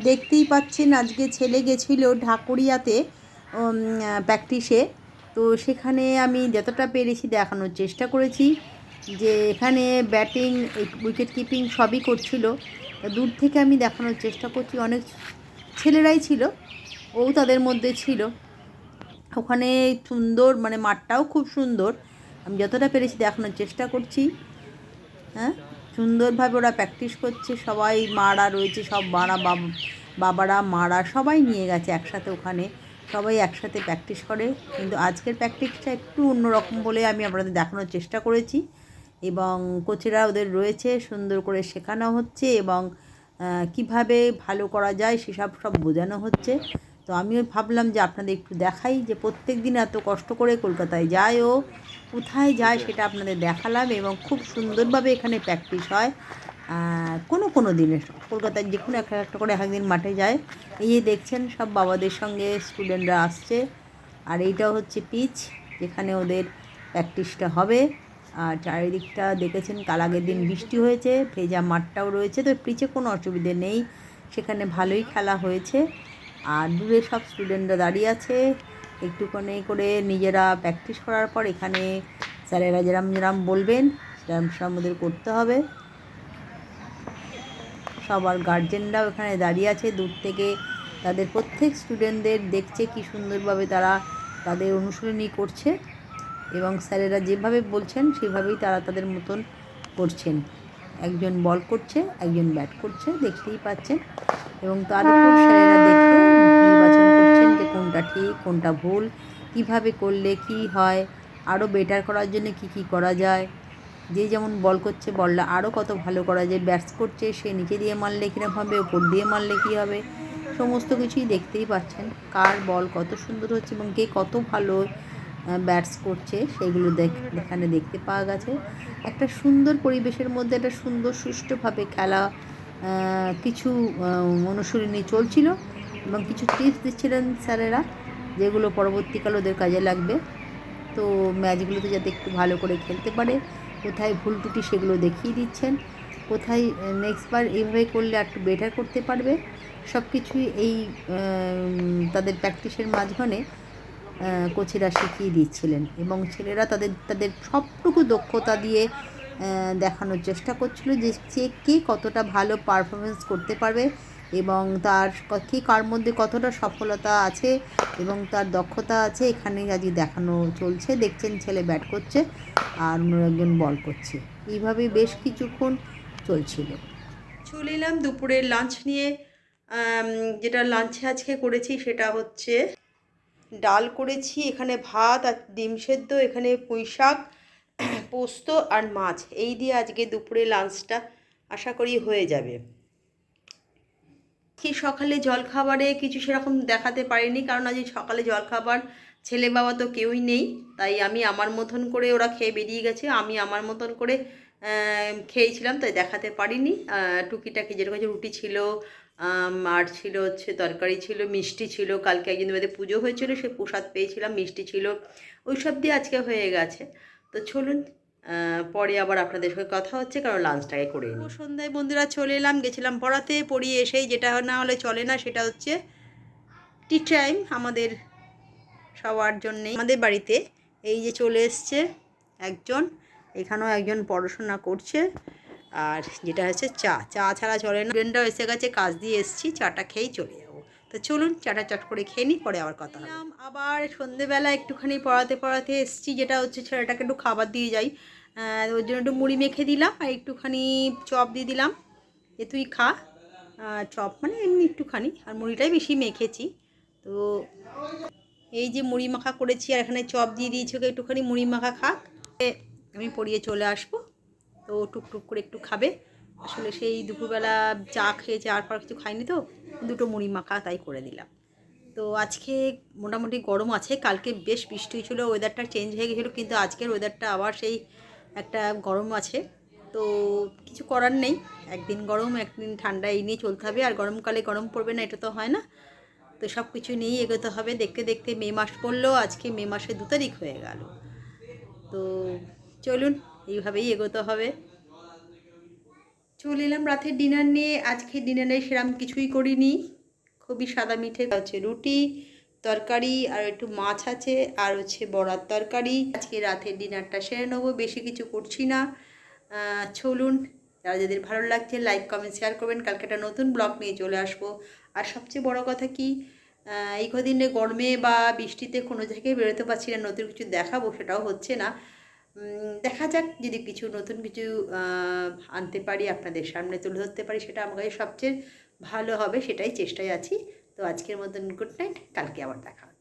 দেখতেই পাচ্ছেন আজকে ছেলে গেছিল ঢাকুরিয়াতে প্র্যাকটিসে। তো সেখানে আমি যতটা পেরেছি দেখানোর চেষ্টা করেছি যে এখানে ব্যাটিং উইকেট কিপিং সবই করছিল। দূর থেকে আমি দেখানোর চেষ্টা করছি, অনেক ছেলেরাই ছিল, ও তাদের মধ্যে ছিল। ওখানে সুন্দর, মানে মাঠটাও খুব সুন্দর, আমি যতটা পেরেছি দেখানোর চেষ্টা করছি। হ্যাঁ, সুন্দরভাবে ওরা প্র্যাকটিস করছে, সবাই মারা রয়েছে, সব বাবারা মারা সবাই নিয়ে গেছে একসাথে, ওখানে সবাই একসাথে প্র্যাকটিস করে। কিন্তু আজকের প্র্যাকটিসটা একটু অন্যরকম বলে আমি আপনাদের দেখানোর চেষ্টা করেছি। এবং কোচেরা ওদের রয়েছে, সুন্দর করে শেখানো হচ্ছে এবং কিভাবে ভালো করা যায় সেসব বোঝানো হচ্ছে। তো আমিও ভাবলাম যে আপনাদের একটু দেখাই যে প্রত্যেক দিন এত কষ্ট করে কলকাতায় যায়, ও কোথায় যায় সেটা আপনাদের দেখালাম। এবং খুব সুন্দরভাবে এখানে প্র্যাকটিস হয়। কোনো দিনে কলকাতায় যে কোনো একটা করে একদিন মাঠে যায়। এই যে দেখছেন সব বাবাদের সঙ্গে স্টুডেন্টরা আসছে। আর এইটাও হচ্ছে পিচ, যেখানে ওদের প্র্যাকটিসটা হবে। আর চারিদিকটা দেখেছেন, কাল আগের দিন বৃষ্টি হয়েছে, ভেজা মাঠটাও রয়েছে, তো পিচে কোনো অসুবিধে নেই, সেখানে ভালোই খেলা হয়েছে। আর দূরে সব স্টুডেন্টরা দাঁড়িয়ে আছে একটুখানি করে নিজেরা প্র্যাকটিস করার পর এখানে স্যারেরা যেরম বলবেন সেরম ওদের করতে হবে। সবার গার্জেনরাও এখানে দাঁড়িয়ে আছে দূর থেকে, তাদের প্রত্যেক স্টুডেন্টদের দেখছে কি সুন্দরভাবে তারা তাদের অনুশীলনী করছে এবং স্যারেরা যেভাবে বলছেন সেভাবেই তারা তাদের মতন করছেন। একজন বল করছে, একজন ব্যাট করছে, দেখতেই পাচ্ছেন। এবং তার উপর স্যারেরা দেখে নির্বাচন করছেন যে কোনটা ঠিক কোনটা ভুল, কিভাবে করলে কি হয়, আরও বেটার করার জন্য কি করা যায়। যে যেমন বল করছে বলটা আরও কত ভালো করা যায়, ব্যাটস করছে সে নিচে দিয়ে মারলে কীরকম হবে, ওপর দিয়ে মারলে কী হবে, সমস্ত কিছুই দেখতেই পাচ্ছেন। কার বল কত সুন্দর হচ্ছে এবং কে কত ভালো ব্যাটস করছে সেগুলো এখানে দেখতে পাওয়া গেছে। একটা সুন্দর পরিবেশের মধ্যে একটা সুন্দর সুষ্ঠুভাবে খেলা, কিছু অনুশীলনী চলছিল এবং কিছু টিপস দিচ্ছিলেন স্যারেরা, যেগুলো পরবর্তীকালে ওদের কাজে লাগবে। তো ম্যাচগুলোতে যাতে একটু ভালো করে খেলতে পারে, কোথায় ভুল ত্রুটি সেগুলো দেখিয়ে দিচ্ছেন, কোথায় নেক্সটবার এইভাবে করলে একটু বেটার করতে পারবে, সব কিছুই এই তাদের প্র্যাকটিসের মাঝখানে কোচেরা শিখিয়ে দিচ্ছিলেন। এবং ছেলেরা তাদের তাদের সবটুকু দক্ষতা দিয়ে দেখানোর চেষ্টা করছিল যে কে কতটা ভালো পারফরমেন্স করতে পারবে এবং তার কে কার মধ্যে কতটা সফলতা আছে এবং তার দক্ষতা আছে, এখানে আজকে দেখানো চলছে। দেখছেন ছেলে ব্যাট করছে আর অন্য একজন বল করছে, এইভাবেই বেশ কিছুক্ষণ চলছিল। চলে এলাম দুপুরের লাঞ্চ নিয়ে। যেটা লাঞ্চে আজকে করেছি সেটা হচ্ছে ডাল করেছি, এখানে ভাত আর ডিম সেদ্ধ, এখানে পুঁই শাক, পোস্ত আর মাছ, এই দিয়ে আজকে দুপুরে লাঞ্চটা আশা করি হয়ে যাবে। কি সকালে জলখাবারে কিছু সেরকম দেখাতে পারিনি, কারণ আজ সকালে জলখাবার ছেলে বাবা তো কেউই নেই, তাই আমি আমার মতন করে, ওরা খেয়ে বেরিয়ে গেছে, আমি আমার মতন করে খেয়েছিলাম, তাই দেখাতে পারিনি। টুকিটাকি যেরকম রুটি ছিল, আর ছিল হচ্ছে তরকারি ছিল, মিষ্টি ছিল, কালকে একদিন বাদে পুজো হয়েছিল, সে প্রসাদ পেয়েছিলাম, মিষ্টি ছিল, ওই সব দিয়ে আজকে হয়ে গেছে। তো চলুন পরে আবার আপনাদের সঙ্গে কথা হচ্ছে, কারণ লাঞ্চটাকে করে নিই। সন্ধ্যায় বন্ধুরা চলে এলাম, গেছিলাম পড়াতে, পড়িয়ে এসেই যেটা না হলে চলে না সেটা হচ্ছে টি টাইম আমাদের সবার জন্যে। আমাদের বাড়িতে এই যে চলে এসছে একজন, এখানেও একজন পড়াশোনা করছে, আর যেটা হচ্ছে চা ছাড়া চলে না। ফ্রেন্ডরাও এসে গেছে, কাজ দিয়ে এসছি, চাটা খেয়েই চলে যাবো। তো চলুন চাটা চট করে খেয়ে নিই, পরে আবার কথা হবে। আবার সন্ধেবেলা একটুখানি পড়াতে এসছি, যেটা হচ্ছে ছেলেটাকে একটু খাবার দিয়ে যাই, ওর জন্য একটু মুড়ি মেখে দিলাম আর একটুখানি চপ দিয়ে দিলাম, যে তুই খা। চপ মানে এমনি একটুখানি, আর মুড়িটাই বেশি মেখেছি। তো এই যে মুড়ি মাখা করেছি আর এখানে চপ দিয়ে দিয়েছি, ওকে একটুখানি মুড়ি মাখা খাক, আমি পড়িয়ে চলে আসবো। তো টুকটুক করে একটু খাবে, আসলে সেই দুপুরবেলা চা খেয়েছে, আর পর কিছু খাইনি, তো দুটো মুড়ি মাখা তাই করে দিলাম। তো আজকে মোটামুটি গরম আছে, কালকে বেশ বৃষ্টি হয়েছিলো, ওয়েদারটা চেঞ্জ হয়ে গেছিলো, কিন্তু আজকের ওয়েদারটা আবার সেই একটা গরম আছে। তো কিছু করার নেই, একদিন গরম একদিন ঠান্ডা, এই নিয়ে চলতে হবে। আর গরমকালে গরম পড়বে না এটা তো হয় না, তো সব কিছু নিয়েই এগোতে হবে। দেখতে দেখতে মে মাস পড়লো, আজকে মে মাসের 2 তারিখ হয়ে গেল। তো চলুন এইভাবেই এগোতে হবে। চলে এলাম রাতের ডিনার নিয়ে। আজকে ডিনারে সেরকম কিছুই করিনি, খুবই সাদা মিঠে হচ্ছে রুটি তরকারি আর একটু মাছ আছে আর হচ্ছে বড়ার তরকারি। আজকে রাতের ডিনারটা সেরে নেবো, বেশি কিছু করছি না। চলুন, যারা যাদের ভালো লাগছে লাইক কমেন্ট শেয়ার করবেন। কালকে একটা নতুন ব্লগ নিয়ে চলে আসবো। আর সবচেয়ে বড় কথা কি, এই কদিনে গরমে বা বৃষ্টিতে কোনো জায়গায় বেরোতে পারছি না, নতুন কিছু দেখাবো সেটাও হচ্ছে না। দেখা যাক, যদি কিছু নতুন কিছু আনতে পারি, আপনাদের সামনে তুলে ধরতে পারি, সেটা আমার কাছে সবচেয়ে ভালো হবে, সেটাই চেষ্টায় আছি। তো আজকের মতন গুড নাইট, কালকে আবার দেখা হবে।